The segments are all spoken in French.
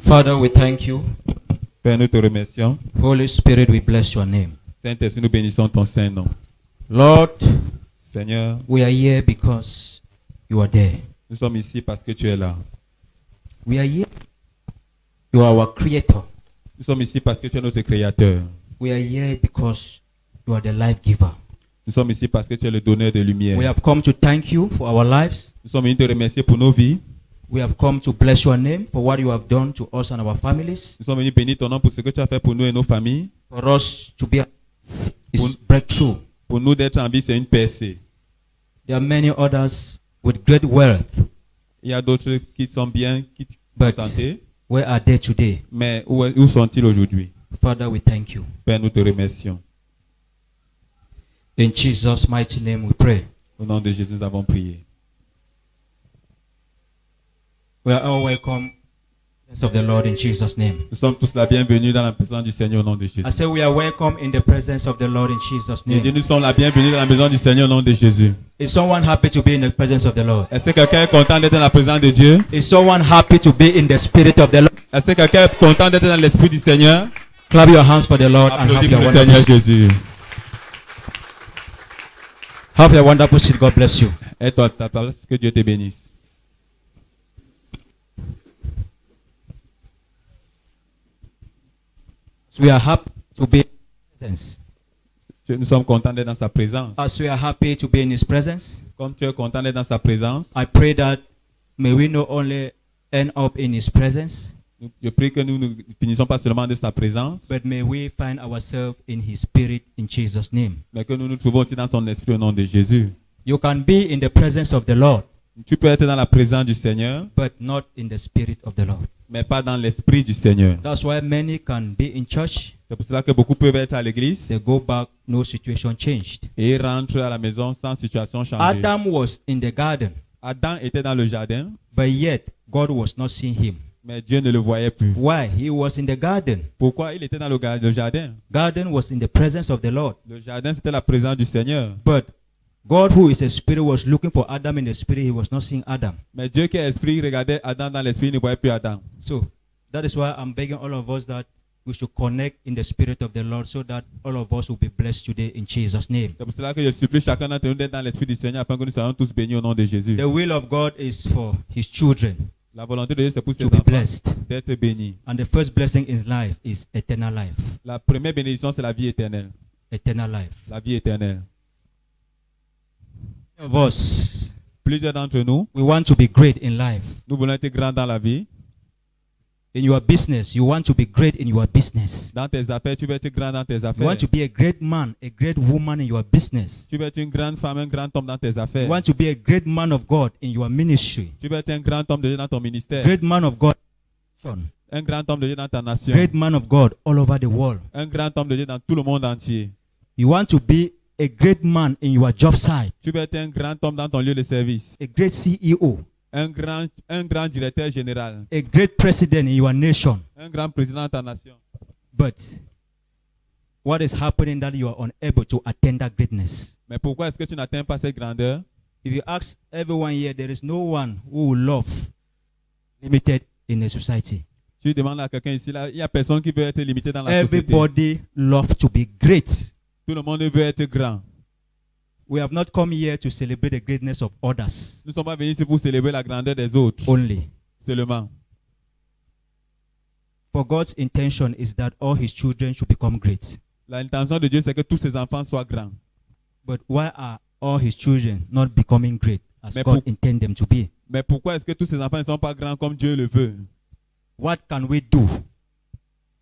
Father, we thank you. Père, nous te remercions. Holy Spirit, we bless your name. Saint-Esprit, nous bénissons ton saint nom. Lord, Seigneur, we are here because you are there. nous sommes ici parce que tu es là. We are here. You are our creator. Nous sommes ici parce que tu es notre créateur. We are here because you are the life giver. Nous sommes ici parce que tu es le donneur de lumière. We have come to thank you for our lives. Nous sommes venus te remercier pour nos vies. We have come to bless your name for what you have done to us and our families. Nous sommes venus bénir ton nom pour ce que tu as fait pour nous et nos familles. For us to be is breakthrough. Pour nous d'être en vie, c'est une percée. There are many others with great wealth. Il y a d'autres qui sont bien, qui But sont santé. where are they today? Mais où sont-ils aujourd'hui? Father, we thank you. Père, nous te remercions. In Jesus' mighty name we pray. Au nom de Jésus, nous avons prié. We are all welcome in the presence of the Lord in Jesus' name. Nous sommes tous la bienvenue dans la présence du Seigneur au nom de Jésus. I say we are welcome in the presence of the Lord in Jesus' Et name. nous sommes la bienvenue dans la maison du Seigneur au nom de Jésus. Is someone happy to be in the presence of the Lord? Est-ce que quelqu'un est content d'être dans la présence de Dieu? Is someone happy to be in the spirit of the Lord? Est-ce que quelqu'un est content d'être dans l'esprit du Seigneur? Clap your hands for the Lord and Applaudis have pour your le Seigneur wonderful, Jésus. have your wonderful seat. God bless you. Et toi, ta place, que Dieu te bénisse. So we are happy to be in His presence. Nous sommes contents d'être dans sa présence. As we are happy to be in His presence, Comme tu es content d'être dans sa présence, I pray that may we not only end up in His presence, je prie que nous ne finissons pas seulement de sa présence, but may we find ourselves in His spirit in Jesus' name. mais que nous nous trouvons aussi dans son esprit au nom de Jésus. You can be in the presence of the Lord, Tu peux être dans la présence du Seigneur, but not in the spirit of the Lord. mais pas dans l'esprit du Seigneur. That's why many can be in church, C'est pour cela que beaucoup peuvent être à l'église they go back, no situation changed. et ils rentrent à la maison sans situation changée. Adam was in the garden, Adam était dans le jardin, but yet God was not seeing him. mais Dieu ne le voyait plus. Why? He was in the garden. Pourquoi il était dans le jardin? Garden was in the presence of the Lord. Le jardin, c'était la présence du Seigneur. But God, who is a spirit, was looking for Adam in the spirit. He was not seeing Adam. Mais Dieu qui est esprit, il regardait Adam dans l'esprit, il ne voyait plus Adam. So that is why I'm begging all of us that we should connect in the spirit of the Lord so that all of us will be blessed today in Jesus' name. C'est pour cela que je supplie chacun d'entre nous d'être dans l'esprit du Seigneur afin que nous soyons tous bénis au nom de Jésus. The will of God is for His children La volonté de Dieu, c'est pour ses to be enfants blessed. d'être bénis. And the first blessing in life is eternal life. La première bénédiction, c'est la vie éternelle. Eternal life. La vie éternelle. Of us, Plusieurs d'entre nous, we want to be great in life. nous voulons être grands dans la vie. In your business, you want to be great in your business. Dans tes affaires, tu veux être grand dans tes You affaires. want to be a great man, a great woman in your business. Tu veux être une grande femme, un grand homme dans tes You affaires. want to be a great man of God in your ministry. Tu veux être un grand homme de Dieu dans ton ministère. Great man of God. Un grand homme de Dieu dans ta nation. Great man of God all over the world. Un grand homme de Dieu dans tout le monde entier. You want to be a great man in your job site. Tu veux être un grand homme dans ton lieu de service. A great CEO. Un grand directeur général. A great president in your nation. Un grand président de ta nation. But what is happening that you are unable to attain that greatness? Mais pourquoi est-ce que tu n'atteins pas cette grandeur? If you ask everyone here, there is no one who will love limited in a society. Tu demandes à quelqu'un ici, là, il n'y a personne qui veut être limité dans la société. Everybody loves to be great. Tout le monde veut être grand. We have not come here to celebrate the greatness of others Nous ne sommes pas venus ici pour célébrer la grandeur des autres only. seulement. For God's intention is that all His children should become great. L'intention de Dieu, c'est que tous ses enfants soient grands. But why are all His children not becoming great as Mais God pour- intended them to be? Mais pourquoi est-ce que tous ses enfants ne sont pas grands comme Dieu le veut? What can we do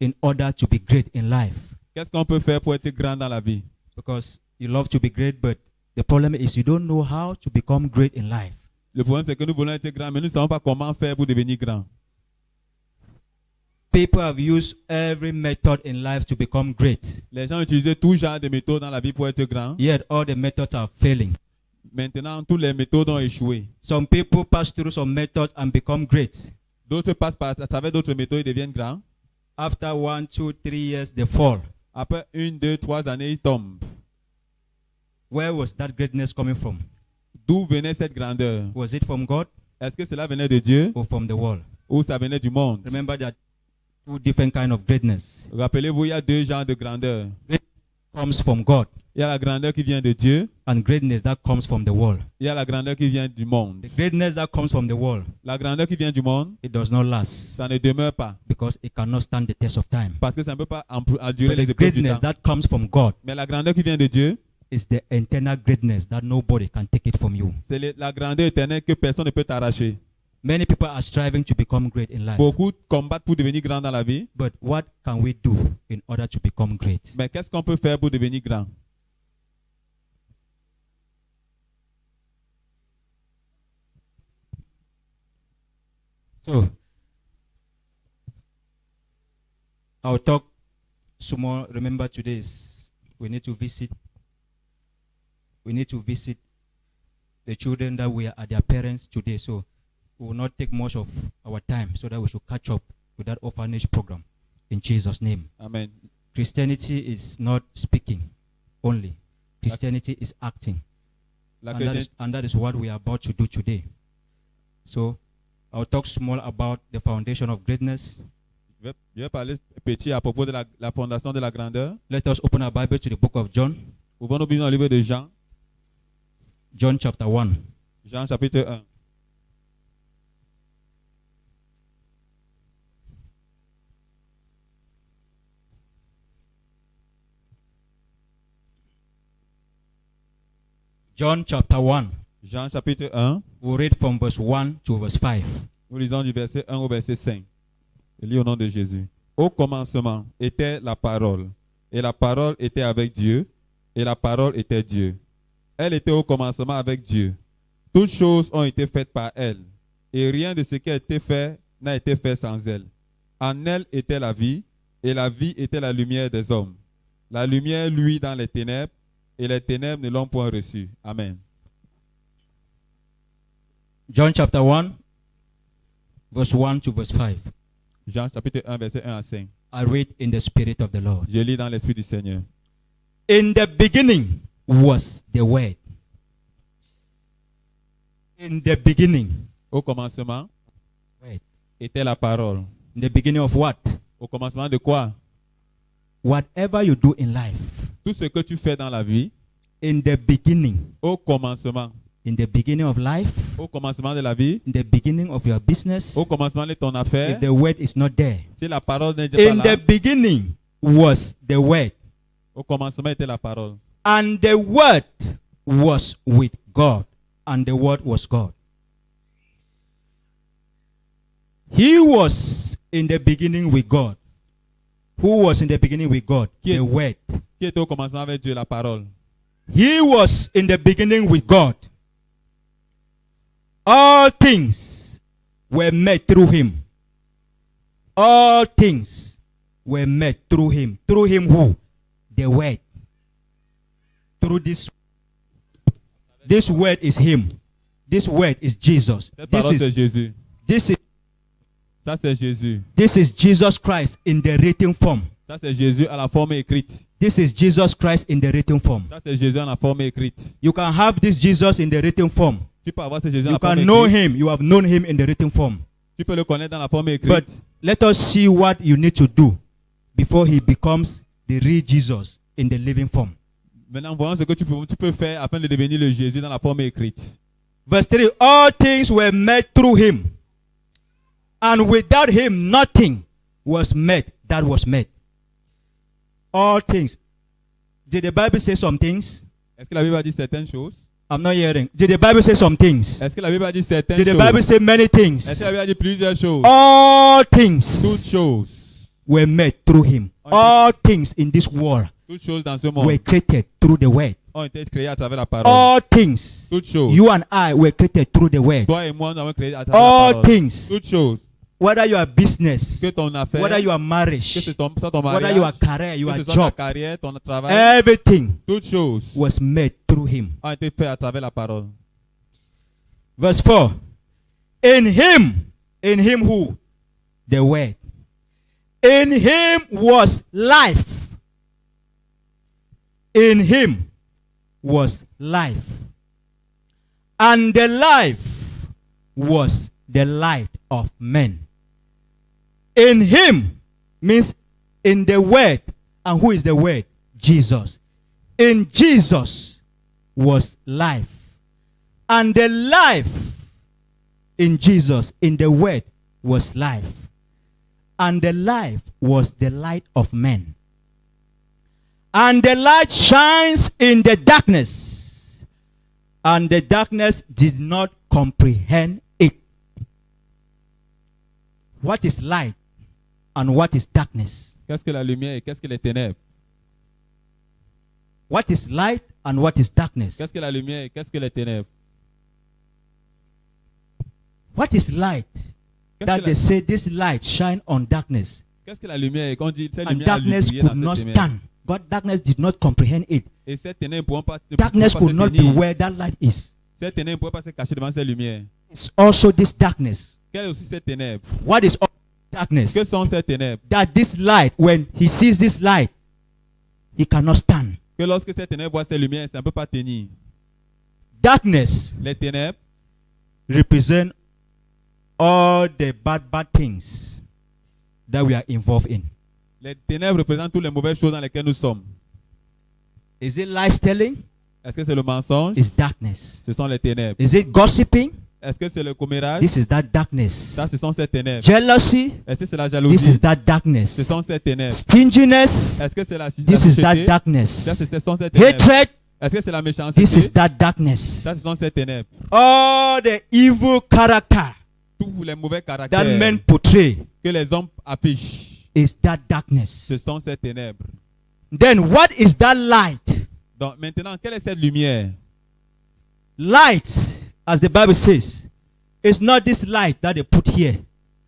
in order to be great in life? Qu'est-ce qu'on peut faire pour être grand dans la vie? Because you love to be great, but the problem is you don't know how to become great in life. Le problème, c'est que nous voulons être grands, mais nous ne savons pas comment faire pour devenir grands. People have used every method in life to become great, Les gens utilisaient tout genre de méthodes dans la vie pour être grands. yet all the methods are failing. Maintenant, toutes les méthodes ont échoué. Some people pass through some methods and become great. D'autres passent à travers d'autres méthodes et deviennent grands. After 1, 2, 3 years, they fall. Après 1, 2, 3 années, ils tombent. Where was that greatness coming from? D'où venait cette grandeur? Was it from God Est-ce que cela venait de Dieu or from the world? ou ça venait du monde? Remember that Two different kind of greatness. Rappelez-vous, il y a deux genres de grandeur. Comes from God Il y a la grandeur qui vient de Dieu. and greatness that comes from the world. Il y a la grandeur qui vient du monde. The greatness that comes from the world, La grandeur qui vient du monde, it does not last ça ne demeure pas. because it cannot stand the test of time. Parce que ça ne peut pas endurer But les the épreuves du greatness temps. that comes from God Mais la grandeur qui vient de Dieu, is the eternal greatness that nobody can take it from you. c'est la grandeur éternelle que personne ne peut t'arracher. Many people are striving to become great in life. Beaucoup combattent pour devenir grand dans la vie. But what can we do in order to become great? Mais qu'est-ce qu'on peut faire pour devenir grand? So, I'll talk small. Remember, today is we need to visit the children that we are their parents today. So, we will not take much of our time so that we should catch up with that orphanage program in Jesus' name. Amen. Christianity is not speaking only. Christianity is acting. La And that is what we are about to do today. So, I'll talk small about the foundation of greatness. Je vais parler petit à propos de la fondation de la grandeur. Let us open our Bible to the book of John. Ouvrons nos Bibles dans le livre de Jean. John chapter 1. Jean chapitre 1. John chapter 1. Jean chapitre 1. We'll read from verse 1 to verse 5. Nous lisons du verset 1 au verset 5. Je lis au nom de Jésus. Au commencement était la parole, et la parole était avec Dieu, et la parole était Dieu. Elle était au commencement avec Dieu. Toutes choses ont été faites par elle, et rien de ce qui a été fait n'a été fait sans elle. En elle était la vie, et la vie était la lumière des hommes. La lumière luit dans les ténèbres, et les ténèbres ne l'ont point reçue. Amen. John chapter 1, verse 1 to verse 5. Jean chapitre 1, verset 1 à 5. I read in the Spirit of the Lord. Je lis dans l'Esprit du Seigneur. In the beginning was the Word. In the beginning. Au commencement Word. était la parole. In the beginning of what? Au commencement de quoi? Whatever you do in life. Tout ce que tu fais dans la vie, In the beginning. au commencement. In the beginning of life. Au commencement de la vie, In the beginning of your business. au commencement de ton affaire, If the Word is not there. si la parole n'était pas In là, the beginning was the Word. au commencement était la parole. And the Word was with God. And the Word was God. He was in the beginning with God. Who was in the beginning with God? The Word. Qui était au commencement avec Dieu, la parole. He was in the beginning with God. All things were made through him. All things were made through him. Through him who? The Word. Through this. This Word is him. This Word is Jesus. Cette This parole, c'est is, Jésus. this is, Ça, c'est Jésus. this is Jesus Christ in the written form. Ça, c'est Jésus à la forme écrite. This is Jesus Christ in the written form. Ça, c'est Jésus à la forme écrite. You can have this Jesus in the written form. Tu peux avoir ce Jésus à You la forme can know écrite. him. You have known him in the written form. Tu peux le connaître dans la forme écrite. But let us see what you need to do before he becomes the real Jesus in the living form. Maintenant, voyons ce que tu peux faire afin de devenir le Jésus dans la forme écrite. Verse 3, all things were made through him. And without him, nothing was made that was made. All things. Did the Bible say some things? Est-ce que la Bible a dit certaines choses? I'm not hearing. Did the Bible say some things? Est-ce que la Bible a dit certaines Did the choses? Bible say many Est-ce things? que la Bible a dit plusieurs choses? All Toutes things choses. were made through him. All things in this world Toutes choses dans ce were monde created through the word. ont été créées à travers la parole. All things, Toutes choses. you and I were created through the word. Toi et moi, nous avons créé à travers la All parole. things, Toutes choses. whether your business, Que ton affaire, whether your que marriage, ce soit ton whether mariage, your career, que your ce soit job, ta carrière, ton travail, everything toutes choses was made through him. ont été faites à travers la parole. Verse 4. In him who? The word. In him was life. In him was life. And the life was the light of men. In him means in the Word. And who is the Word? Jesus. In Jesus was life. And the life in Jesus, in the Word, was life. And the life was the light of men. And the light shines in the darkness. And the darkness did not comprehend it. What is light and what is darkness? Qu'est-ce que la lumière et qu'est-ce que les ténèbres? What is light and what is darkness? Qu'est-ce que la lumière et qu'est-ce que les ténèbres? What is light? That they say this light shine on darkness. Qu'est-ce que la lumière? Et qu'on dit cette And lumière a darkness brillé dans could not cette ténèbres. stand. God, darkness did not comprehend it. Et cette ténèbre ne pourront pas Darkness se could not be tenir. where that light is. Cette ténèbre ne pourrait pas se cacher devant cette lumière. It's also this darkness. Quelle est aussi cette ténèbre? What is all darkness? Que sont ces ténèbres? That this light, when he sees this light, he cannot stand. Que lorsque cette ténèbre voit cette lumière, ça ne peut pas tenir. Darkness Les ténèbres represent all the bad things that we are involved in. Les ténèbres représentent toutes les mauvaises choses dans lesquelles nous sommes. Is it lies telling? Est-ce que c'est le mensonge? It's darkness. Ce sont les ténèbres. Is it gossiping? Est-ce que c'est le commérage? This is that darkness. Ça, ce sont ces ténèbres. Jealousy? Est-ce que c'est la This jalousie? is that Ce darkness. sont ces ténèbres. Stinginess? Est-ce que c'est la This is that méchanceté? Ça, darkness. ce sont ces ténèbres. Hatred? Est-ce que c'est la méchanceté? This is that darkness. Ça, ce sont ces ténèbres. All the evil character Tous les mauvais that caractères men portray que les hommes affichent, is that darkness. ce sont ces ténèbres. Then what is that light? Donc maintenant, quelle est cette lumière? Light, as the Bible says, is not this light that they put here.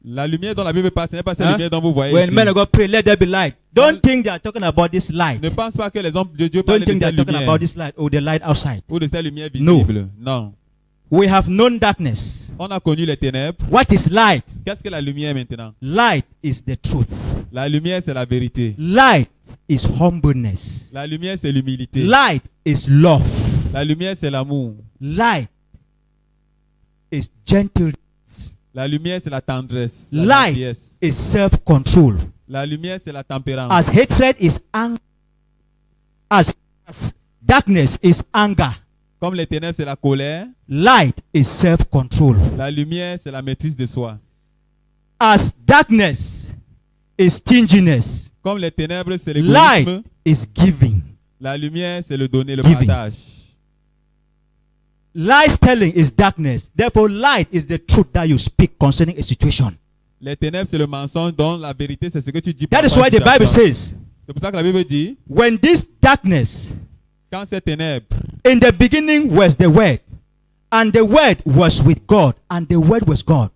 La lumière dont la Bible parle, ce n'est pas cette Hein? lumière dont vous voyez When ici. men of God pray, let there be light. Don't think they are talking about this light. Ne pense pas que les hommes de Dieu parlent Don't de think they are cette talking lumière about this light or the light outside. ou de cette lumière No. visible. Non. We have known darkness. On a connu les ténèbres. What is light? Qu'est-ce que la lumière maintenant? Light is the truth. La lumière, c'est la vérité. Light is humbleness. La lumière, c'est l'humilité. Light is love. La lumière, c'est l'amour. Light is gentleness. La lumière, c'est la tendresse. La Light gentillesse. is self-control. La lumière, c'est la tempérance. As hatred is anger. As darkness is anger. Comme les ténèbres, c'est la colère. Light is self-control. La lumière, c'est la maîtrise de soi. As darkness is stinginess. Comme les ténèbres, c'est Light l'égoïsme. is giving. La lumière, c'est le donner, le Giving. partage. Lies telling is darkness. Therefore, light is the truth that you speak concerning a situation. Les ténèbres, c'est le mensonge, dont la vérité, c'est ce que tu dis. That par is rapport à why une the Bible situation. says, C'est pour ça que la Bible dit, when this darkness, quand ces ténèbres, in the beginning was the Word, and the Word was with God, and the Word was God.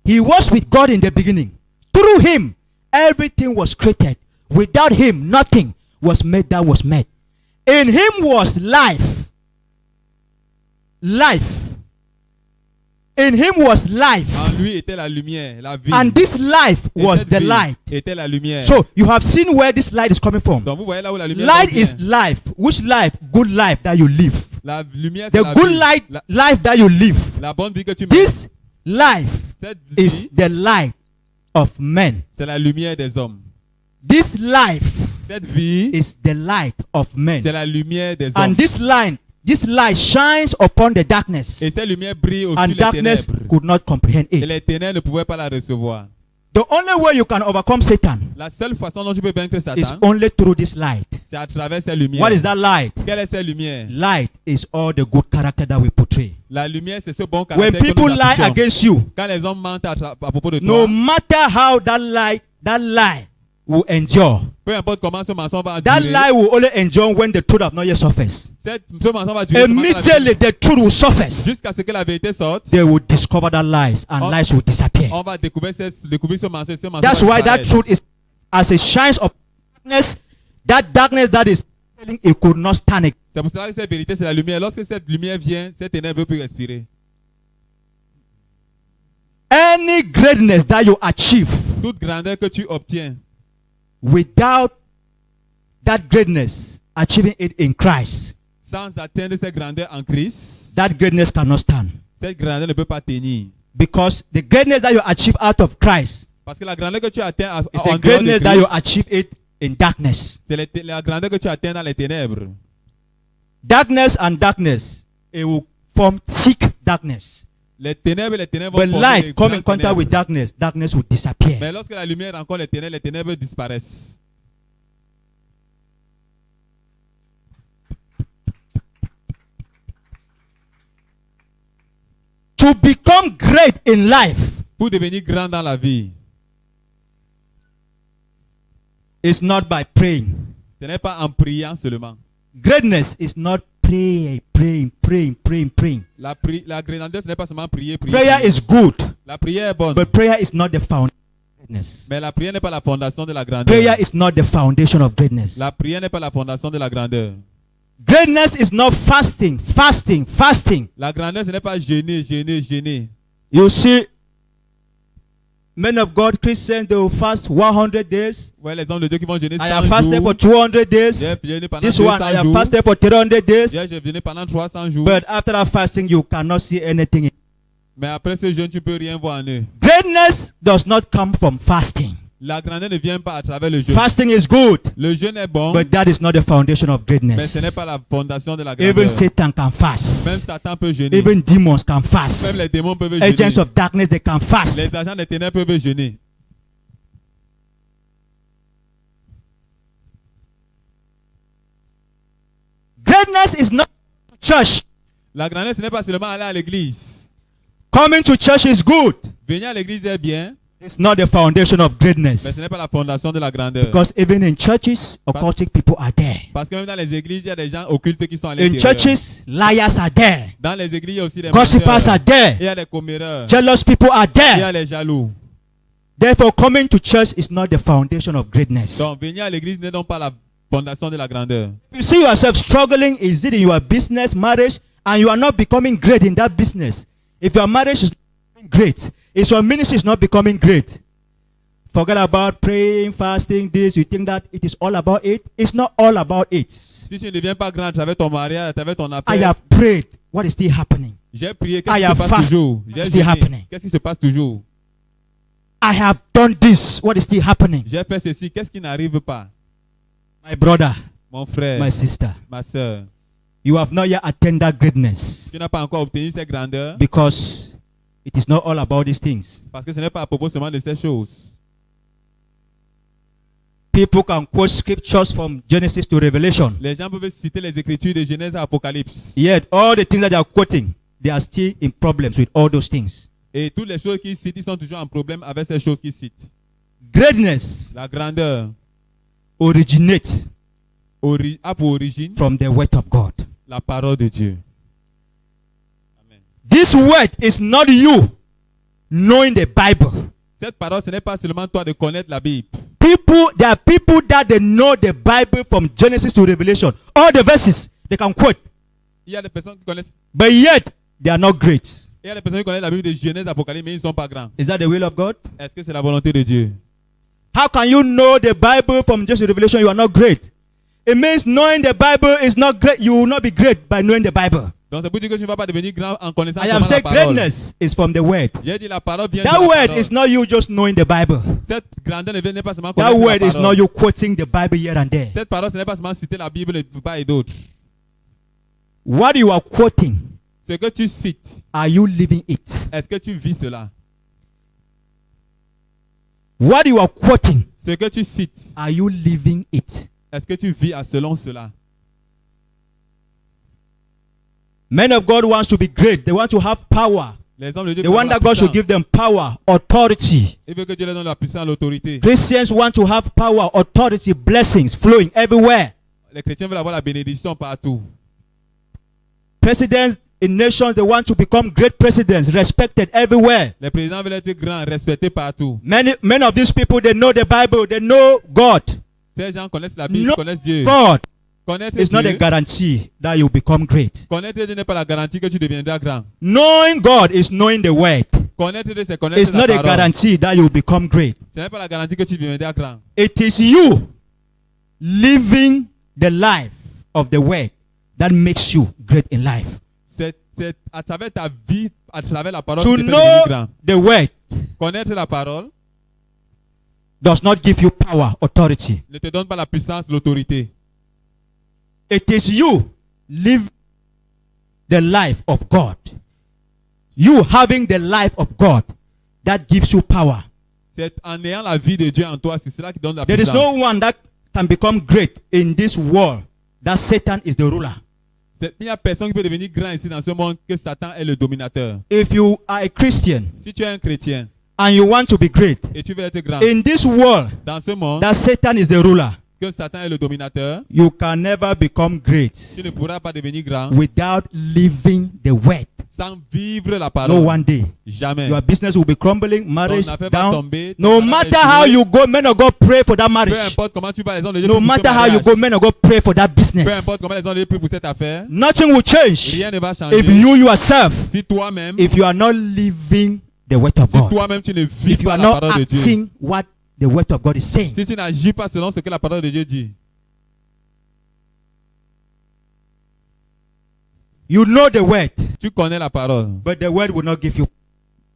He was with God in the beginning. Through him, everything was created. Without him, nothing was made that was made. In him was life. Life. In him was life. en lui était la lumière, la vie. And this life Et was cette the vie light. était la lumière. So you have seen where this light is coming from. Donc vous voyez là où la lumière Light vient. is life. Which life? Good life that you live. La lumière, c'est The la good vie. light La, life that you live. la bonne vie que tu mènes. This life Cette is vie, the light of men. c'est la lumière des hommes. This life Cette vie, is the light of men. c'est la lumière des hommes. And this light shines upon the darkness. Et cette lumière brille au-dessus And des darkness ténèbres. could not comprehend Et it. les ténèbres ne pouvaient pas la recevoir. The only way you can overcome Satan La seule façon dont tu peux vaincre is Satan, only through this light. c'est à travers cette lumière. What is that light? Quelle est cette lumière? Light is all the good character that we portray. La lumière, c'est ce bon When caractère que people nous lie affichons. against you, Quand les hommes mentent à propos de no toi, matter how that lie will endure. peu importe comment ce mensonge va That durer, lie will only endure when the truth have not yet surfaced. ce mensonge va durer seulement quand la Immediately the truth will surface. jusqu'à ce que la vérité sorte. They will discover that lies and Oh. lies will disappear. On va découvrir ce mensonge. Ce mensonge That's va why that disparaître. truth is as it shines of darkness. That darkness that is telling it could not stand it. C'est pour cela que cette vérité, c'est la lumière. Lorsque cette lumière vient, cette ténèbre ne peut plus respirer. Any greatness that you achieve Toute grandeur que tu obtiens, without that greatness achieving it in Christ, sans atteindre cette grandeur en Christ, that greatness cannot stand. cette grandeur ne peut pas tenir. Because the greatness that you achieve out of Christ Parce que la grandeur que tu atteins It's en a dehors de greatness that you Christ, achieve it in darkness. c'est la grandeur que tu atteins dans les ténèbres. Darkness and darkness, it will form thick darkness. Les ténèbres vont When former light des come in grandes contact ténèbres. with darkness, darkness will disappear. Mais lorsque la lumière rencontre les ténèbres disparaissent. To become great in life Pour devenir grand dans la vie, is not by praying. ce n'est pas en priant seulement. Greatness is not praying. La grandeur, ce n'est pas seulement prier. Prayer is good, La prière est bonne. but prayer is not the foundation of greatness. Mais la prière n'est pas la fondation de la grandeur. Prayer is not the foundation of greatness. La prière n'est pas la fondation de la grandeur. Greatness is not fasting. La grandeur, ce n'est pas jeûner. You see, men of God, Christians, they will fast 100 days. Ouais, les hommes de Dieu qui vont jeûner I 100 have fasted jours. for 200 days. J'ai jeûné pendant This one, 200 I have jours. fasted for 300 days. J'ai jeûné pendant 300 jours. But after that fasting, you cannot see anything. Mais après ce jeûne, tu peux rien voir en eux. Greatness does not come from fasting. La grandeur ne vient pas à travers le jeûne. Fasting is good, Le jeûne est bon, but that is not the foundation of mais greatness. ce n'est pas la fondation de la grandeur. Even Satan can Même fast. Satan peut jeûner. Even demons can Même fast. les démons peuvent jeûner. Agents of darkness, they can fast. Les agents des ténèbres peuvent jeûner. Greatness is not church. La grandeur, ce n'est pas seulement aller à l'église. Coming to church is good. Venir à l'église est bien, It's not the foundation of mais ce greatness. n'est pas la fondation de la grandeur. Because even in churches, occultic people are there. Parce que même dans les églises, il y a des gens occultes qui sont à In l'intérieur. churches, liars are there. Dans les églises, il y a aussi des Gossipers menteurs. are there. Il y a des comméreurs. Jealous people are Il y a there. les jaloux. Therefore, coming to church is not the foundation of greatness. Donc, venir à l'église n'est donc pas la fondation de la grandeur. You see yourself struggling, is it in your business, marriage, and you are not becoming great in that business. If your marriage is not becoming great, if your ministry is not becoming great, forget about praying, fasting, this. You think that it is all about it? It's not all about it. Si tu ne deviens pas grand à travers ton mariage, à travers ton I affaire, have prayed. What is still happening? j'ai prié, I qu'est-ce qui se have passe fasted. toujours? J'ai What's still jeûné. happening? Qu'est-ce qui se passe toujours? I have done this. What is still happening? J'ai fait ceci, qu'est-ce qui n'arrive pas? My brother, Mon frère, my sister, ma soeur, you have not yet attained that greatness tu n'as pas encore obtenu cette grandeur because it is not all about these things. parce que ce n'est pas à propos seulement de ces choses. People can quote scriptures from Genesis to Revelation. Les gens peuvent citer les écritures de Genèse à Apocalypse. Yet all the things that they are quoting, they are still in problems with all those things. Et toutes les choses qu'ils citent, ils sont toujours en problème avec ces choses qu'ils citent. Greatness La grandeur originates a pour origine from the word of God. la parole de Dieu. Amen. This word is not you knowing the Bible. Cette parole, ce n'est pas seulement toi de connaître la Bible. There are people that they know the Bible from Genesis to Revelation. All the verses they can quote, Il y a des personnes qui connaissent, but yet they are not great. il y a des personnes qui connaissent la Bible de Genèse, Apocalypse, mais ils ne sont pas grands. Is that the will of God? Est-ce que c'est la volonté de Dieu? How can you know the Bible from Genesis to Revelation? You are not great. It means knowing the Bible is not great. You will not be great by knowing the Bible. Donc c'est pour dire que tu ne vas pas devenir grand en connaissant I have seulement la said parole. greatness is from the word. J'ai dit la parole vient de That la word parole. is not you just knowing the Bible. Cette grandeur ne vient pas seulement That connaître word la is not parole. you quoting the Bible here and there. Cette parole, ce n'est pas seulement citer la Bible de part et d'autre. What you are quoting, Ce que tu cites, are you living it? est-ce que tu vis cela? What you are quoting, Ce que tu cites, are you living it? est-ce que tu vis selon cela? Men of God wants to be great. They want to have power. Les hommes de Dieu They veulent want la that God should puissance. give them power, authority. Il veut que Dieu leur donne la puissance, l'autorité. Christians want to have power, authority, blessings flowing everywhere. Les chrétiens veulent avoir la bénédiction partout. Presidents in nations, they want to become great presidents, respected everywhere. Les présidents veulent être grands, respectés partout. Many of these people, they know the Bible, they know God. Ces gens connaissent la Bible, No, connaissent Dieu. God Connaître is not a Dieu, guarantee that you become great. connaître Dieu n'est pas la garantie que tu deviendras grand. Knowing God is knowing the word. Connaître Dieu, c'est connaître It's la not a parole. guarantee that you become great. Ce n'est pas la garantie que tu deviendras grand. It is you living the life of the word that makes you great in life. C'est à travers ta vie, à travers la parole To que tu peux know devenir grand. the word Connaître la parole does not give you power, authority. ne te donne pas la puissance, l'autorité. It is you live the life of God. You having the life of God that gives you power. C'est en ayant la vie de Dieu en toi, c'est cela qui donne la There is puissance. no one that can become great in this world that Satan is the ruler. Il n'y a personne qui peut devenir grand ici dans ce monde que Satan est le dominateur. If you are a Christian Si tu es un chrétien and you want to be great et tu veux être grand in this world dans ce monde, that Satan is the ruler, que Satan est le dominateur, you can never become great tu ne pourras pas devenir grand without living the word. sans vivre la No parole. one day. Jamais. Your business will be crumbling, Ton marriage affaire va down. tomber. No ton mariage matter est how détruit. you go, men of God pray for that Peu marriage. importe comment tu vas, les gens de Dieu No prient pour ce matter how you mariage. go, men of God pray for that Peu business. importe comment les gens de Dieu prient pour cette affaire, Nothing will change rien ne va changer. if you yourself, Si toi-même, if you are not living the word of si God, toi-même tu ne vis if you pas are la not parole de Dieu, acting what the word of God is saying. si tu n'agis pas selon ce que la parole de Dieu dit, You know the word, tu connais la parole, but the word will not give you.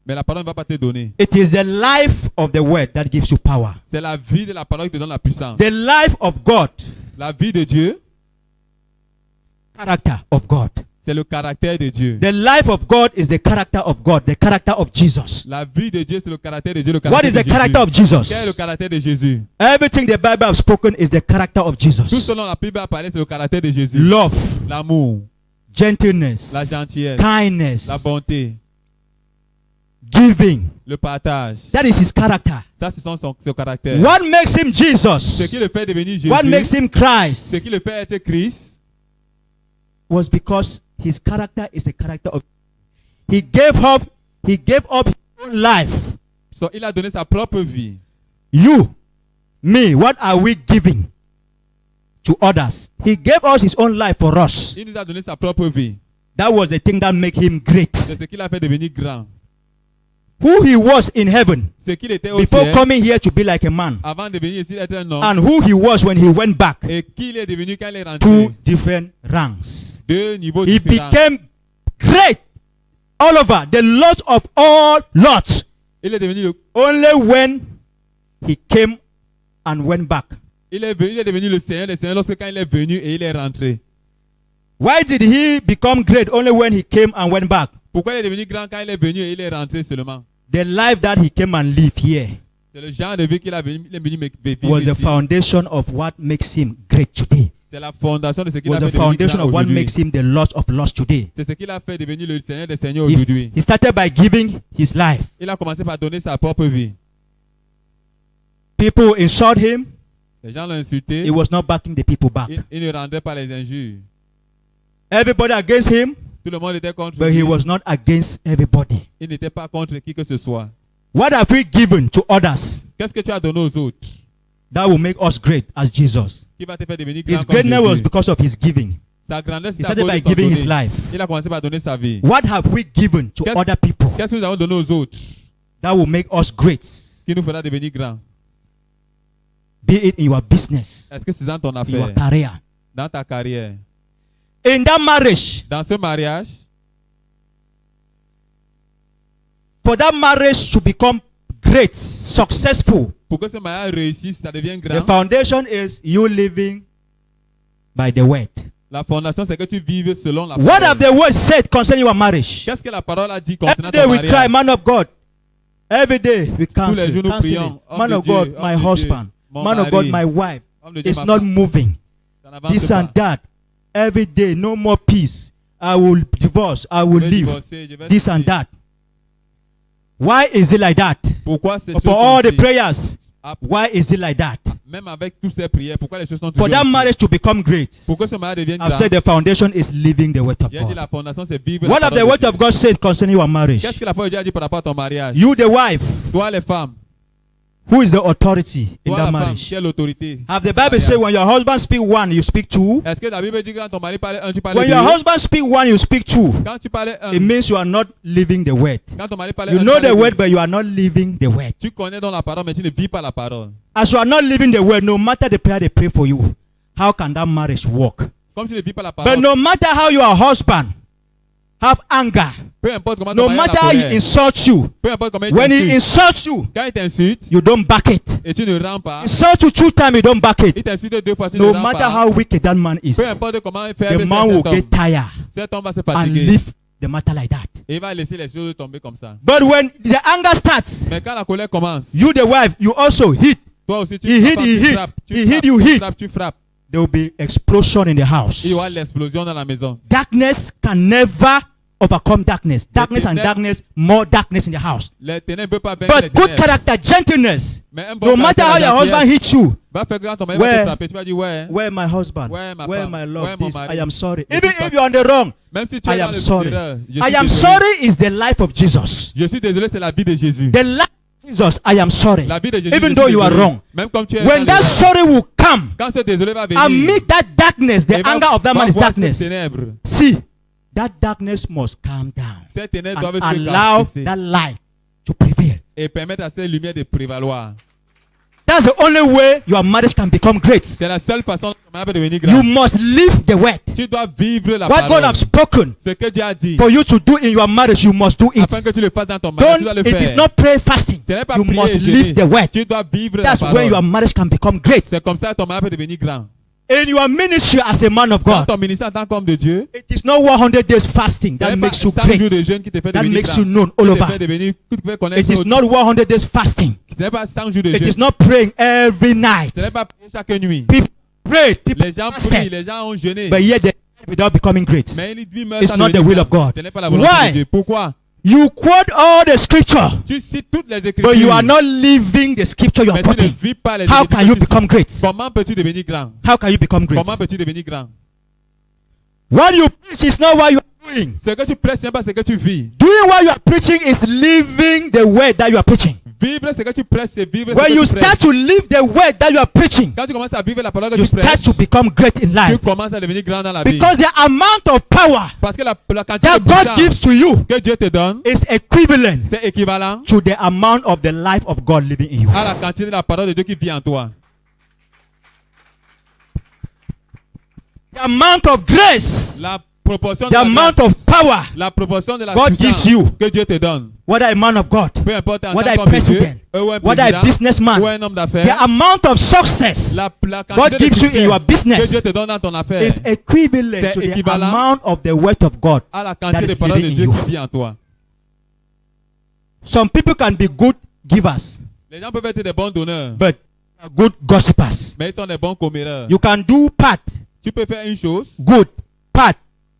mais la parole ne va pas te donner. It is the life of the word that gives you power. C'est la vie de la parole qui te donne la puissance. The life of God, La vie de Dieu, character of God. c'est le caractère de Dieu. The life of God is the character of God, the character of Jesus. La vie de Dieu, c'est le caractère de Dieu. Le What caractère is de the character of Jésus. Quel est le Jesus? caractère de Jésus? Everything the Bible has spoken is the character of Tout Jesus. selon la Bible a parlé, c'est le caractère de Jésus. Love, L'amour, gentleness, la gentillesse, kindness, la bonté, giving. le partage. That is his character. Ça, c'est son caractère. What makes him Ce Jesus? qui le fait devenir Jésus, What makes him ce Christ? qui le fait être Christ, Was because his character is the character of. He gave up his own life. il a donné sa propre vie. You, me, what are we giving to others? He gave us his own life for us. Il nous a donné sa propre vie. That was the thing that made him C'est great. ce qui l'a fait devenir grand. Who he was in heaven Ce qu'il était au before ciel, coming here to be like a man, avant de venir ici être un homme, and who he was when he went back. et qui il est devenu quand il est rentré. Two different ranks. Deux niveaux He différents. became great all over, the Lord of all lords, Il est devenu le, only when he came and went back. il est devenu le Seigneur des Seigneurs lorsque quand il est venu et il est rentré. Why did he become great only when he came and went back? Pourquoi il est devenu grand quand il est venu et il est rentré seulement? The life that he came and lived here C'est le genre de vie qu'il a venu, il est venu vivre was the ici. foundation of what makes him great today. C'est la fondation de ce qu'il a Was fait the devenir foundation grand of what aujourd'hui. makes him the Lord of lords today. C'est ce qu'il a fait devenir le Seigneur des Seigneurs He, aujourd'hui. he started by giving his life. Il a commencé par donner sa propre vie. People insult him. Les gens l'ont insulté. He was not backing the people back. Il ne rendait pas les injures. Everybody against him, Tout le monde était contre but he lui. was not against everybody. Il n'était pas contre qui que ce soit. What have we given to others Qu'est-ce que tu as donné aux autres that will make us great as Jesus? qui va te faire devenir grand His comme greatness was Jésus? because of his giving. Sa grandeur, He c'est à started cause by de son giving his donner. life. Il a commencé par donner sa vie. What have we given to Qu'est-ce- other people Qu'est-ce que nous avons donné aux autres that will make us great? qui nous fera devenir grand? Be it in your business, Est-ce que c'est dans ton in your affaire, career, dans ta carrière, in that marriage. dans ce mariage? For that marriage to become great, successful, Pour que ce mariage réussisse, ça devient the grand. foundation is you living by the word. La fondation, c'est que tu vives selon la What have parole. the word said concerning your marriage? Qu'est-ce que la parole a dit Every concernant day ton we cry, mariage? man of God. Every day we Tous les cancel, jours nous counseling. prions. Homme Man de of Dieu, God, homme my de Dieu, husband. mon Man of God, mari. my wife Homme de Dieu, is ma not femme. moving. Ça n'avance This pas. and that. Every day, no more peace. I will divorce. I will Je vais leave. divorcer, je vais This and divorcer. that. Why is it like that? Pourquoi ces For choses all sont the ainsi? prayers, Ah, why is it like that? Même avec toutes ces prières, pourquoi les choses sont For toujours that ainsi? marriage to become great, Pour que ce mariage devienne I've grand, said the foundation is living the word of j'ai dit God. la fondation, c'est vivre What la have the parole word de of Dieu. God said concerning your marriage? Qu'est-ce que la parole de Dieu a dit par rapport à ton mariage? You, the wife, Toi, les femmes, who is the authority in toi, that la femme, marriage? qui est l'autorité? Have the Bible say when your husband speak one, you speak two? Est-ce que la Bible dit que quand ton mari parle un, tu parles When deux? your husband speak one, you speak two. Quand tu parles un, It means you are not living the word. quand ton mari parle You un, know tu the parles word, deux. but you are not living the word. Tu connais dans la parole, mais tu ne vis pas la parole. As you are not living the word, no matter the prayer they pray for you, how can that marriage work? Comme tu ne vis pas la But parole, no matter how your husband have anger, peu importe comment no ton mari a matter la how he colère, insults you, peu importe comment il when he t'insulte, insults you, quand il t'insulte you don't back it. et tu ne rends pas, Insult you 2 times, you don't back it. il t'insulte 2 fois, tu No ne rends matter pas, how wicked that man is, peu importe comment il fait the avec man will cet homme, get tired cet homme va se and fatiguer leave the matter like that. et il va laisser les choses tomber comme ça. But when the anger starts, Mais quand la colère commence, you the wife, you also hit. toi aussi tu He hit, frappes, he tu hit. frappes, tu He frappes, hit, you tu hit. frappes, tu frappes. There will be explosion in the house. Il y aura l'explosion dans la maison. Darkness can never overcome darkness. Darkness and ténèbres- darkness, more darkness in the house. Les ténèbres ne peuvent pas vaincre les But good ténèbres. character, gentleness. Mais un bon No matter how caractère, your husband gentillesse, hits you, va faire grand ton mari va Where- te frapper. Tu vas dire ouais. where my husband, Where my where femme, my love, where mon this, mari. I am sorry. Je Even suis if you're on the wrong, Même si tu I es dans am le sorry. erreur, je I suis am désolé. sorry is the life of Jesus. Je suis désolé, c'est la vie de Jésus. The life of Jesus, I am sorry. La vie de Jésus. Even je though suis you are désolé. wrong. Même comme tu es When dans that l'erreur. sorry will come Quand ce désolé va venir, and meet that darkness, the et va- anger of that va man is voir ces darkness. ténèbres. See, that darkness must calm down Ces ténèbres and doivent se allow rapetisser that light to prevail. et permettre à ces lumières de prévaloir. That's the only way your marriage can become great. C'est la seule façon dont ton mari peut devenir You grand. must live the word. Tu dois vivre la What God parole. has spoken Ce que Dieu a dit, for you to do in your marriage, you must do it. afin que tu le fasses dans ton mariage, tu dois Don't, le it is faire. not prayer fasting. Ce n'est pas You prier must et live jeûner. the word. Tu dois vivre la That's when your parole. marriage can become great. C'est comme ça que ton mari peut devenir grand. In your ministry as a man of Dans God, ton ministère en tant qu'homme de Dieu, it is not 100 days fasting ce that n'est pas makes you 100 jours great. de jeûne qui te fait That devenir makes grand. you known all Qui te over. fait devenir, qui te fait connaître It is autre. not 100 days fasting. Ce n'est pas 100 jours de It jeûne. is not praying every night. Ce n'est pas prier chaque nuit. People pray, people Les gens prient, fasted, les gens ont jeûné. but yet they without becoming great. Mais une vie meurt It's sans not the devenir will grand. of God. Ce n'est pas la volonté Why? de Dieu. Pourquoi? You quote all the scripture, Tu cites toutes les écritures, but you are not living the scripture you are mais tu ne quoting. vis pas les How écritures can you que tu become great? cites. Comment peux-tu devenir grand? How can you become great? Comment peux-tu devenir grand? What you preach is not what you are doing. Ce que tu prêches, ce n'est pas ce que tu vis. Doing what you are preaching is living the word that you are preaching. Vivre ce que tu prêches, c'est vivre ce When que you tu prêches. start to live the word that you are preaching, Quand tu commences à vivre la parole que you tu prêches, start to become great in tu life. commences à devenir grand dans la vie. Because the amount of power Parce que la quantité that de God puissance gives to you que Dieu te donne, is equivalent c'est équivalent to the amount of the life of God living in you. à la quantité de la parole de Dieu qui vit en toi. The amount of grace, La proportion de the la amount grâce, of power, la proportion de la God puissance gives you. que Dieu te donne. whether a man of God, Peu importe en whether tant a qu'homme de Dieu, president, ou un whether a président, ou businessman, un homme the d'affaires, amount of success la God quantité de gives you in succès your que business Dieu te donne dans ton affaire is equivalent C'est to the équivalent amount of the word of God. à la that quantité is de paroles de living in Dieu you. qui vit en toi. Some people can be good givers, Les gens peuvent être des bons donneurs, but are good gossipers. mais ils sont des bons comméreurs. You can do part Tu peux faire une chose good, part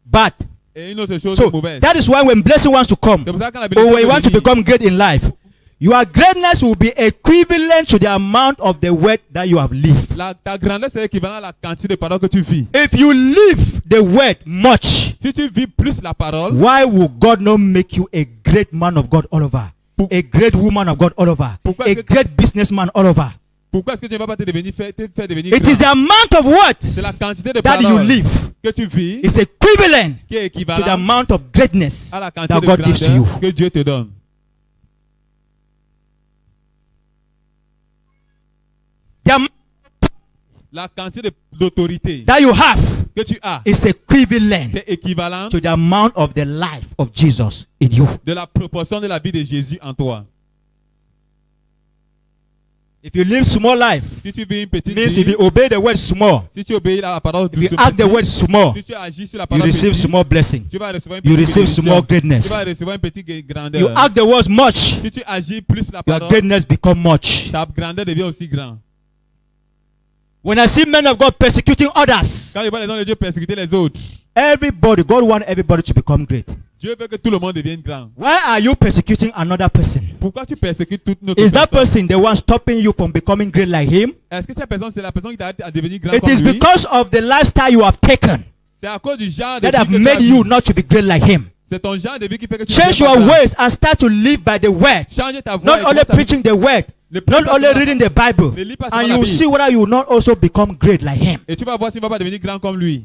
bad. et une autre chose So mauvaise. that is why when blessing wants to come, C'est pour ça que quand la or bénédiction when you veut want to venir, become great in life, your greatness will be equivalent to the amount of the word that you have lived. ta grandeur c'est équivalent à la quantité de paroles que tu vis. If you live the word much, Si tu vis plus la parole, why would God not make you a great man of God all over? A great woman of God all over? Pourquoi A est-ce que- great businessman all over? pourquoi est-ce que tu ne vas pas te faire devenir It grand? is the amount of C'est words la quantité de that you paroles live que tu vis is equivalent qui est to the équivalent amount of greatness à la that quantité de God gives to you. grandeur que Dieu te donne. The amount La quantité d'autorité that you have que tu as, is equivalent c'est équivalent to the amount of the life of Jesus in you. de la proportion de la vie de Jésus en toi. If you live small life, Si tu vis une petite means if vie, you obey the word small, si tu obéis à la parole if you doucement, act the word small, si tu agis sur la you parole receive petite, small blessing. tu vas recevoir une You petite receive bénédiction. small Tu greatness. vas recevoir une petite You grandeur. act the words much, Si tu agis plus la your parole, greatness become much. ta grandeur devient aussi grande. When I see men of God persecuting others, Quand je vois les gens de Dieu persécuter les autres, everybody, God wants everybody to become great. Dieu veut que tout le monde devienne grand. Why are you persecuting another person? Pourquoi tu persécutes toute notre Is that personne? person the one stopping you from becoming great like him? Est-ce que cette personne, c'est la personne qui t'a aidé à devenir grand It comme is lui? because of the lifestyle you have taken C'est à cause du genre de that vie have que tu as made vu. you not to be great like him. C'est ton genre de vie qui fait que tu Change deviens your pas grand. ways and start to live by the word. Change ta voix. Not et only commence à- preaching the word, Ne not prie pas only seulement- reading the Bible, Ne lis pas and seulement you la will Bible. see whether you will not also become great like him. Et tu vas voir si tu vas pas devenir grand comme lui.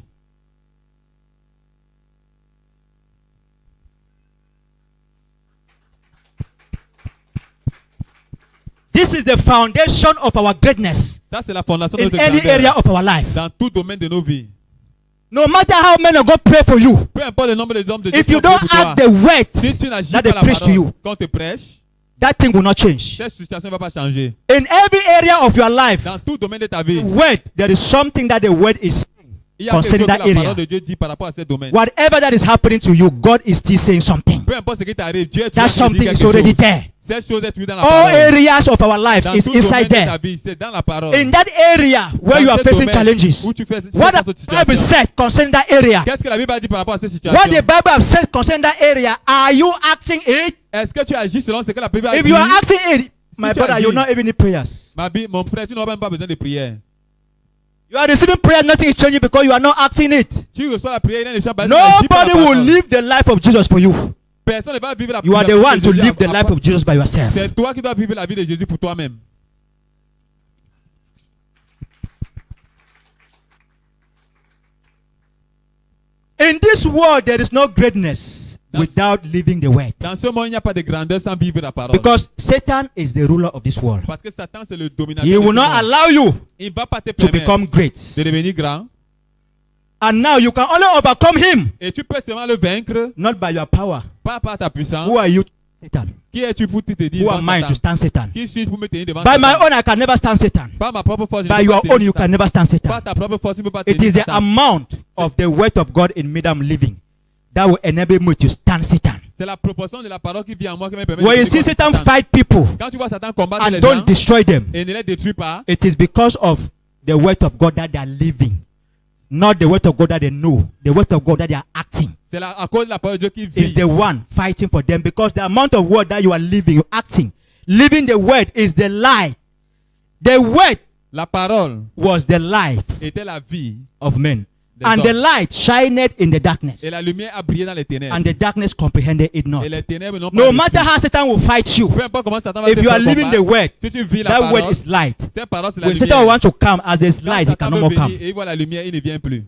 This is the foundation of our greatness Ça, c'est la fondation de in notre any grandeur area of our life. dans tout domaine de nos vies. No matter how men of God pray for you, Peu importe le nombre d'hommes de Dieu if qui you ont prié don't pour toi, act the word si tu n'agis that pas they la preach to you, parole quand on te prêche, that thing will not change. cette situation ne va pas changer. In every area of your life, Dans tout domaine de ta vie, the word, there is something that the word is saying il y a quelque chose concerning que that la area. parole de Dieu dit par rapport à ce domaine. Whatever that is happening to you, God is still saying something. Peu importe ce qui t'arrive, Dieu That te dit something quelque is already chose. there. Cette chose est toujours dans la All parole. areas of our lives Dans is tout domaine inside de ta there. vie, c'est dans la parole. In that area where Dans you are ce facing domaine challenges, où tu fais what face aux the Bible situations. said concerning that area, Qu'est-ce que la Bible a dit par rapport à cette what situation? the Bible has said concerning that area, are you acting it? Est-ce que tu agis selon ce que la Bible a If dit? you are acting it, my tu brother, agis- you will not even need prayers. Mon frère, tu n'auras même pas besoin de prière. You are receiving prayer, nothing is changing because you are not acting it. Tu reçois la prière, il y a des gens basés sur la Nobody will live the life of Jesus for you. Personne ne va vivre la You are la the vie one de to Jésus live the à- life of Jesus by yourself. C'est toi qui dois vivre la vie de Jésus pour toi-même. In this world, there is no greatness without living the word. Dans ce monde, il n'y a pas de grandeur sans vivre la parole. Because Satan is the ruler of this world. Parce que Satan, c'est le dominateur. He de will ce not monde. allow you Il ne va pas te to permettre become great. de devenir grand. And now you can only overcome him, Et tu peux seulement le vaincre, not by your power. pas par ta puissance. Who are you, Satan? Qui es-tu pour te dire Who devant am I Satan? to stand Satan? Qui suis-je pour me tenir devant By my Satan? own, I can never stand Satan. Par ma propre force, je By ne peux your pas own, tenir you can Satan. never stand Par Satan. ta propre force, tu ne peux pas It tenir is the Satan. amount of the word of God in me that I'm living that will enable me to stand Satan. C'est la proportion de la parole qui vient en moi qui me permet When de you see lutter contre Satan Satan. fight people Quand tu vois Satan combattre and les don't gens destroy them, et ne les détruit pas, it is because of the word of God that they are living, not the word of God that they know, the word of God that they are acting. c'est à cause de la parole de Dieu qui Is vit. the one fighting for them, because the amount of word that you are living, acting, living the word is the life. The word La parole was the life était la vie of men, des and the hommes. light shined in the darkness, Et la lumière a brillé dans les ténèbres. and the darkness comprehended it not. Et les ténèbres n'ont pas No reçu. matter how Satan will fight you, Peu importe comment Satan va if te you faire are living the combattre, word, si tu vis la that parole, word is light. cette parole c'est la When lumière. Satan wants to come, as there's Quand light, he Satan cannot veut more venir come. et il voit la lumière, il ne vient plus.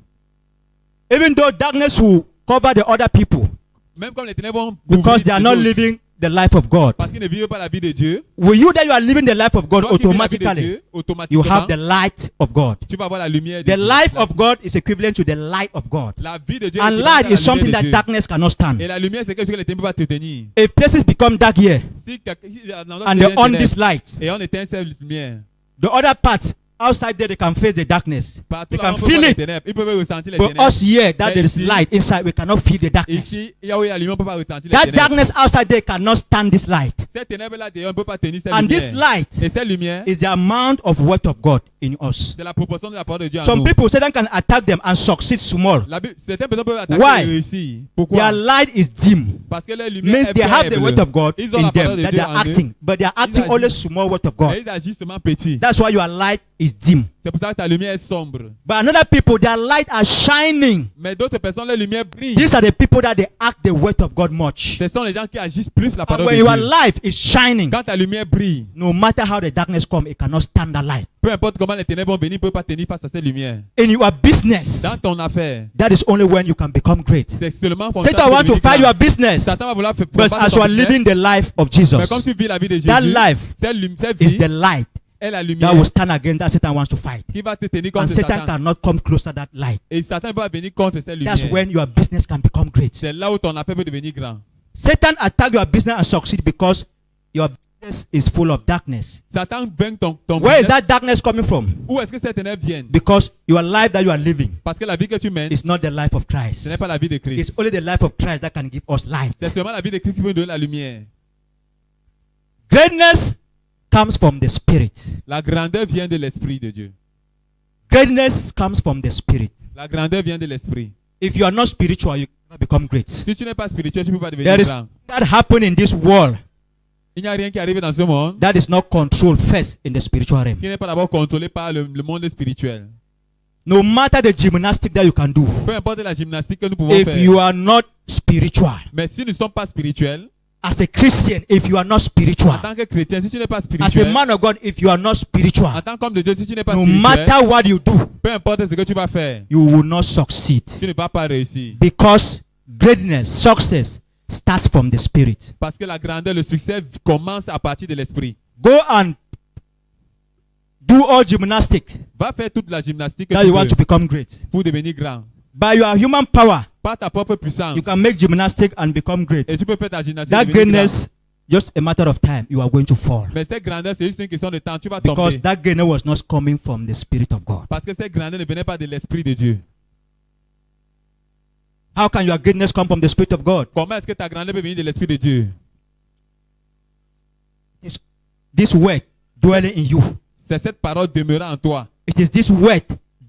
Even though darkness will cover the other people Même comme les ténèbres vont because couvrir they are les not autres, living the life of God. parce qu'ils ne vivent pas la vie de Dieu. Will you that you are living the life of God Toi qui vis la vie de automatically, Dieu, you automatiquement, have the light of God. tu vas avoir la lumière de The Dieu. life of God is equivalent to the light of God. La vie de Dieu And est light équivalente à is la something lumière that de Dieu. darkness cannot stand. Et la lumière, c'est quelque chose que les ténèbres vont te tenir. If places become dark here Si and they on this light, et on éteint cette lumière, the other parts outside there they can face the darkness. partout They là, can on peut feel voir les it. ténèbres. Ils peuvent ressentir les But ténèbres. us here, that Mais there is ici- light inside, we cannot feel the darkness. Ici, il y a où il y a la lumière, on ne peut pas ressentir les That ténèbres. darkness outside there cannot stand this light. Cette ténèbre-là, d'ailleurs, on ne peut pas tenir cette And lumière. this light Et cette lumière, is the amount of word of God in us. c'est la proportion de la parole de Dieu en Some nous. people, Satan can attack them and succeed small. Certaines personnes peuvent attaquer Why? et réussir. Their Pourquoi? light is dim. Parce que leur lumière Means est they have the faible. word of God Ils ont in la parole them de that Dieu they are en eux. acting, but they are acting agissent. only small word of Et God. ils agissent seulement petit. That's why your light is dim. C'est pour ça que ta lumière est sombre. But another people, their light are shining. Mais d'autres personnes, leur lumière brille. These are the people that they act the word of God much. Ce sont les gens qui agissent plus la And parole de when Dieu. your life is shining, Quand ta lumière brille, no matter how the darkness come, it cannot stand that light. peu importe comment les ténèbres vont venir, ne peut pas tenir face à cette lumière. In your business, Dans ton affaire, that is only when you can become great. c'est seulement pour Satan wants to fight your business, Satan va vouloir faire but as you are living the life of Jesus, mais comme tu vis la vie de Jésus, that life cette is vie the light est la that lumière will stand against that Satan wants to fight. qui va te tenir And contre Satan Satan. cannot come closer to that light. Et Satan va venir contre cette That's lumière. when your business can become great. C'est là où ton affaire peut devenir grand. Satan attack your business and succeed because your business is full of darkness. Satan vainc ton Where is business. that darkness coming from? Où est-ce que ces ténèbres viennent? Because your life that you are living Parce que la vie que tu mènes, is not the life of ce Christ. n'est pas la vie de It's Christ. only the life of Christ that can give us light. C'est seulement la vie de Christ qui peut nous donner la lumière. Greatness comes from the Spirit. La grandeur vient de l'Esprit de Dieu. Greatness comes from the Spirit. La grandeur vient de l'Esprit. If you are not spiritual, you cannot become great. Si tu n'es pas spirituel, tu ne peux pas There devenir is grand. that happen in this world Il n'y a rien qui arrive dans ce monde that is not controlled first in the spiritual realm. qui n'est pas d'abord contrôlé par le monde spirituel. No matter the gymnastic that you can do, Peu importe la gymnastique que nous pouvons if faire. you are not spiritual, Mais si nous ne sommes pas spirituels, as a Christian, if you are not en spiritual, tant que chrétien, si tu n'es pas as a spirituel, man of God, if you are not en spiritual, tant qu'homme de Dieu, si tu n'es pas no spirituel, matter what you do, peu importe ce que tu vas faire, you will not succeed. tu ne vas pas réussir. Because greatness, success starts from the Spirit. Parce que la grandeur, le succès commence à partir de l'esprit. Go and do all gymnastic Va faire toute la gymnastique que that tu you want veux to become great. pour devenir grand. By your human power, Par ta propre puissance. you can make gymnastics and become great. Et tu peux faire ta gymnastique. That et devenir grand. greatness, just a matter of time, you are going to fall. Mais cette grandeur, c'est juste une question de temps. Tu vas Because tomber. that greatness was not coming from the Spirit of God. Parce que cette grandeur ne venait pas de l'Esprit de Dieu. How can your greatness come from the Spirit of God? Comment est-ce que ta grandeur peut venir de l'Esprit de Dieu? This word dwelling in you. C'est cette parole demeurant en toi. It is this word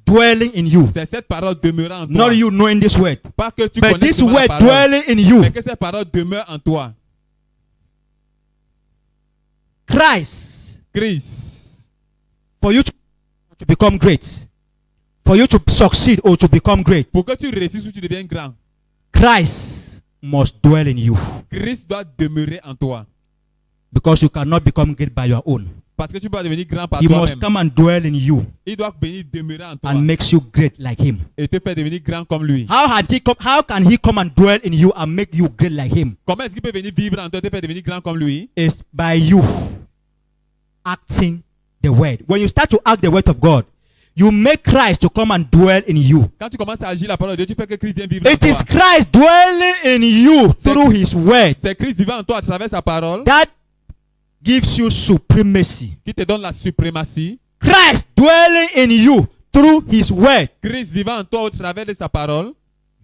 dwelling in you. C'est cette parole demeurant en toi. Not you knowing this word. Pas que tu But connais this seulement la word parole, dwelling in you. mais que cette parole demeure en toi. Christ. Christ. For you to become great. For you to succeed or to become great. Pour que tu réussisses ou tu deviennes grand, Christ must dwell in you. Christ doit demeurer en toi. Because you cannot become great by your own. Parce que tu peux pas devenir grand par He toi-même. must come and dwell in you Il doit venir demeurer en toi and makes you great like him. et te faire devenir grand comme lui. How can he come and dwell in you and make you great like him? Comment est-ce qu'il peut venir vivre en toi et te faire devenir grand comme lui? It's by you acting the word. When you start to act the word of God, you make Christ to come and dwell in you. Quand tu commences à agir la parole de Dieu, tu fais que Christ vienne vivre en It toi. is Christ dwelling in you through his word C'est Christ vivant en toi à travers sa parole that gives you supremacy. qui te donne la suprématie. Christ dwelling in you through his word, Christ vivant en toi au travers de sa parole,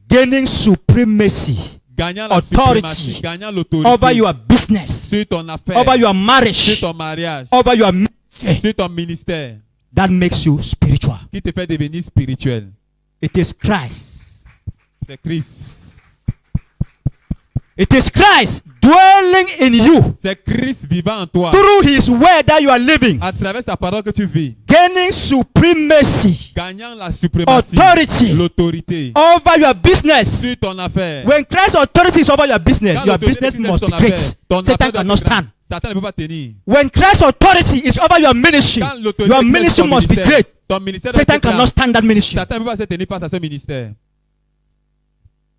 gaining supremacy gagnant la Authority suprématie, gagnant over l'autorité your business, sur ton affaire, over your sur marriage, ton mariage, over your ministry. sur ton ministère, That makes you spiritual. qui te fait devenir spirituel. It is Christ. C'est Christ. It is Christ dwelling in you C'est Christ vivant en toi through his word that you are living, à travers sa parole que tu vis, gaining supremacy, gagnant la suprématie, authority l'autorité over your business. sur ton affaire. When Christ's authority is over your business, Quand your l'autorité business de Christ est must sur be ton affaire, great. ton Satan affaire doit cannot être grand. stand. Satan ne peut pas tenir. When Christ's authority is over your ministry, Quand l'autorité your de Christ est ministry sur ton must be ministère, great. ton ministère doit Satan être grand. cannot stand that ministry. Satan ne peut pas se tenir face à ce ministère.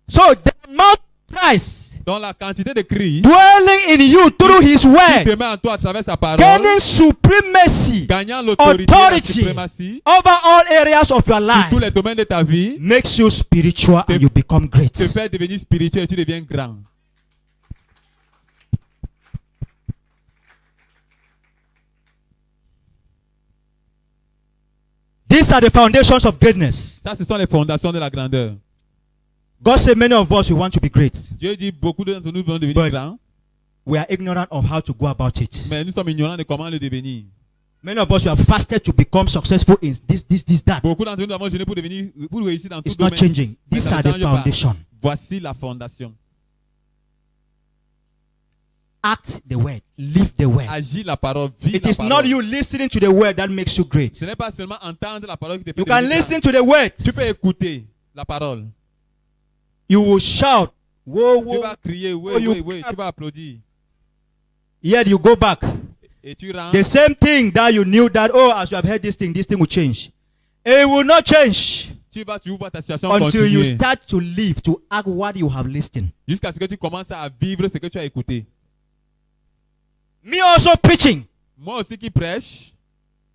So the amount of Christ Dans la quantité de Christ dwelling in you through his qui word, demeure en toi à travers sa parole, gaining supremacy, gagnant l'autorité, la authority suprématie over all areas of your sur life, tous les domaines de ta vie, makes you spiritual and you become te great. fait devenir spirituel et tu deviens grand. These are the foundations of greatness. Ça, ce sont les fondations de la grandeur. God said many of us we want to be great, Dieu dit beaucoup d'entre nous veulent devenir But- grands, we are ignorant of how to go about it. mais nous sommes ignorants de comment le devenir. Many of us we have fasted to become successful in this, that. Beaucoup d'entre nous avons jeûné pour réussir dans tout It's not domaine. changing. Mais These ça are ne the change pas. foundation. Voici la fondation. Act the word, live the word. Agis la parole, vis It la is parole. not you listening to the word that makes you great. Ce n'est pas seulement entendre la parole qui te fait You can devenir listen to the word. grand. Tu peux écouter la parole. You will shout, whoa, Tu whoa. vas crier, oui, Oh, you oui, oui. clap. Tu vas applaudir. Yet you go back. Et tu rentres. The same thing that you knew that, oh, as you have heard this thing will change. It will not change Tu ouvres ta situation until you continue. start to live, to act what you have listened. Jusqu'à ce que tu commences à vivre ce que tu as écouté. Me also preaching. Moi aussi qui prêche,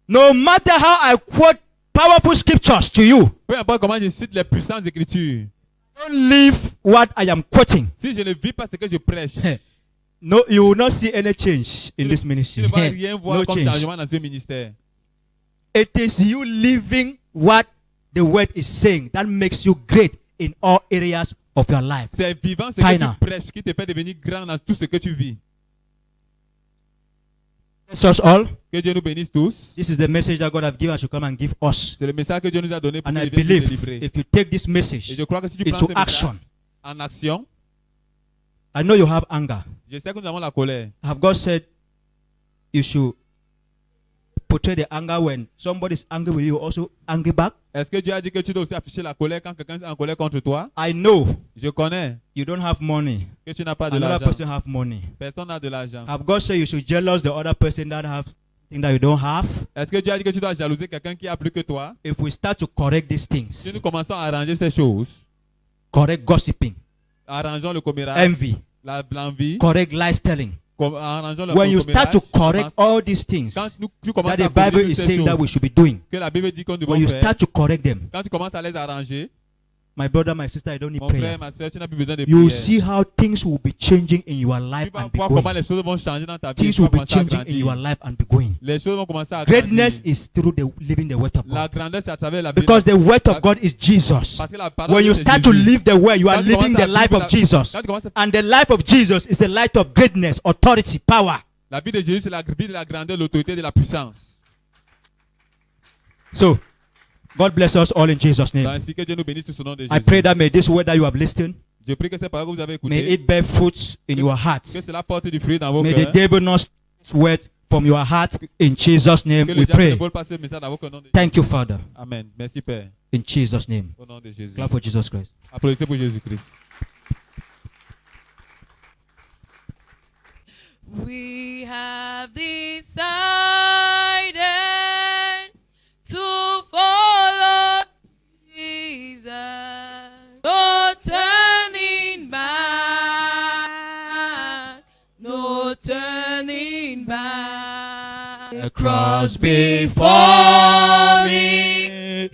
No matter how I quote powerful scriptures to you, peu importe comment je cite les puissantes écritures, don't live what I am quoting. si je ne vis pas ce que je prêche, No, you will not see any change in this tu ministry. ne vas rien voir No comme change. changement dans ce ministère. It is you living what the word is saying that makes you great in all areas of your life. C'est vivant ce Final. que tu prêches qui te fait devenir grand dans tout ce que tu vis. Bless us all. Que Dieu nous bénisse tous. This is the message that God has given us to come and give us. C'est le message que Dieu nous a donné pour And que I nous devions believe délivrer. if you take this Et message je crois que si tu prends into ce message action, en action, I know you have anger. je sais que nous avons la colère. Have God said you should portray the anger when somebody is angry with you, also angry back? Est-ce que Dieu a dit que tu dois aussi afficher la colère quand quelqu'un est en colère contre toi? I know Je connais you don't have money. que tu n'as pas de Another l'argent. person have money. Personne n'a de l'argent. Have God said you should jealous the other person that have thing that you don't have? Est-ce que Dieu a dit que tu dois jalouser quelqu'un qui a plus que toi? If we start to correct these Si things, nous commençons à arranger ces choses, correct gossiping, arrangeons le commérage, envy, l'envie, correct lies telling. arrangeons le When you start to commérage, correct all these things quand tu commences that à the Bible corriger is ces saying that choses we should be doing, que la Bible dit qu'on when devrait you faire, start to correct them, quand tu commences à les arranger, My brother, my sister, I don't need Mon frère, prayer. ma soeur, tu n'as plus besoin de You will prière. see how things will be changing in your Tu life vas and be voir comment going. les choses vont changer dans ta vie. Things Tu will vas be commencer à changing in your grandir. life and be going. Les choses vont commencer à grandir. Greatness is through the living the word of La God. grandeur, c'est à travers la Because the word of God is Jesus. Parce que la parole When you de Dieu, start c'est to Jésus. live the word, you are Quand tu living commences the à life vivre of Jesus. Quand tu commences à- And the life of Jesus is the light of greatness, authority, power. La vie de Jésus, c'est la vie de la grandeur, l'autorité, de la puissance. So, God bless us all in Jesus' name. Ainsi que Dieu nous bénisse sous le nom de I Jésus. pray that may this word that you have listened, Je prie que ces paroles que vous avez may écoutées, it bear fruits in your que hearts. cela porte du fruit dans vos May cœurs. the devil not steal this word from your heart. In Jesus' name Que we le diable ne pray. vole pas ce message dans vos cœurs. Au nom de Thank you, Father. Amen. Merci Père. In Jesus' name. Au nom de Jésus. Clap for Jesus Christ. Applaudissez pour Jésus-Christ. We have decided to follow Jesus. No turning back. No turning back. The cross before me,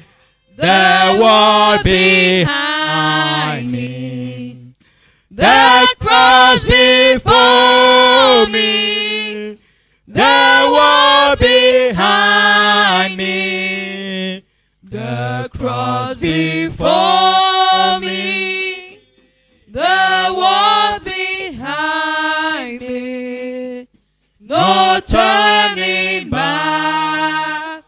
the world behind me. The cross before me, the world behind me. The cross before me, The walls behind me. no Turning back.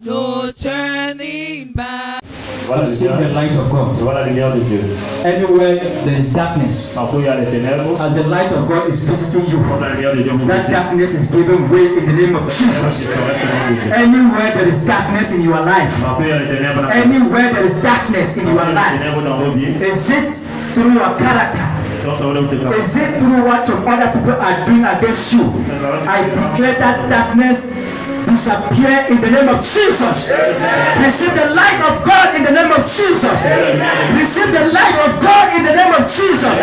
No turning back. Voilà See the lumière. light of God. Je vois la lumière de Dieu. Anywhere there is darkness, Partout il y a les ténèbres, as the light of God is visiting you, quand la lumière de Dieu vous that visite, darkness is giving way in the name of c'est Jesus. correct au nom de Dieu. Anywhere there is darkness in your life, Partout il y a les ténèbres dans vos vies. anywhere there is darkness in your Partout il y a les life, ténèbres dans vos vies. is it through your character? Donc ça va vous déclarer. Is it through what some other people are doing against you? I declare that darkness disappear in the name of Jesus. Receive the light of God in the name of Jesus. Receive the light of God in the name of Jesus.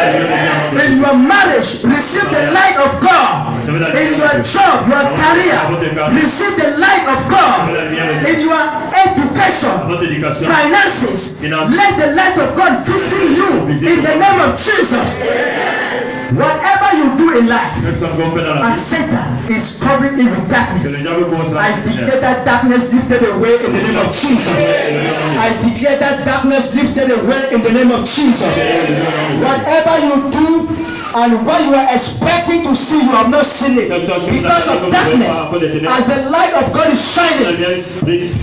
In your marriage, receive the light of God. In your job, your career, receive the light of God. In your education, Votre éducation, finances, let the light of God visit you in the name of Jesus. Whatever you do in life, quelque chose qu'on fait dans la and vie, Satan is covering it with que le darkness. diable commence à I declare that darkness lifted away in the name of Jesus. I declare that darkness lifted away in the name of Jesus. Whatever you do and what you are expecting to see, you have not seen it because of darkness. As the light of God is la shining, lumière explique,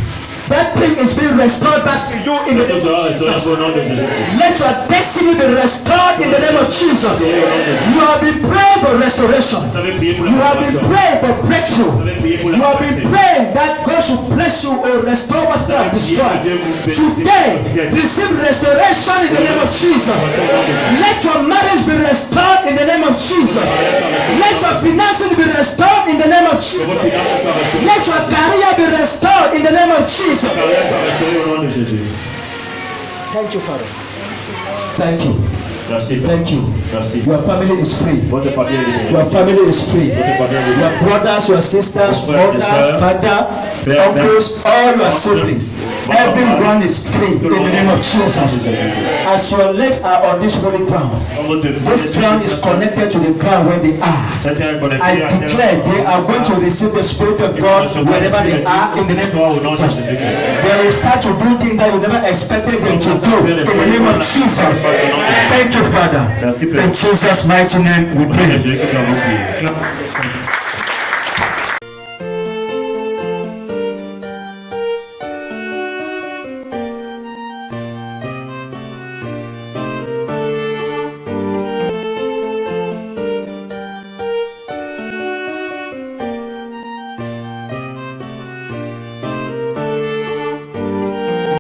that thing is being restored back to you in the tout name of sera restauré Jesus. au nom de Jésus. Let your destiny be restored in the name of Jesus. You have been praying for restoration. Vous avez prié pour la You have been restauration. praying for breakthrough. Vous avez prié pour la You have been restauration. praying that God should bless you or restore what's not destroyed. Today, receive restoration in the name of Jesus. Let your marriage be restored in the name of Jesus. Let your finances be restored in the name of Jesus. Votre finance soit restaurée. Let your career be restored in the name of Jesus. Ta carrière soit restaurée au nom de Jésus. Thank you, Father. Thank you. Merci, Père. Thank you. Merci. Your family is free. Votre famille est libérée. Your family is free. Votre famille est Your libérée. brothers, your sisters, mother, father, uncles, all your siblings, everyone is free in the name of Jesus. As your legs are on this holy ground, this ground is connected to the ground where they are. I declare they are going to receive the Spirit of God wherever they are in the name of Jesus. They will start to do things that you never expected them to do in the name of Jesus. Thank you, Father. Merci, In Père. Jesus' mighty name we Au nom de pray. Jésus que nous avons prié.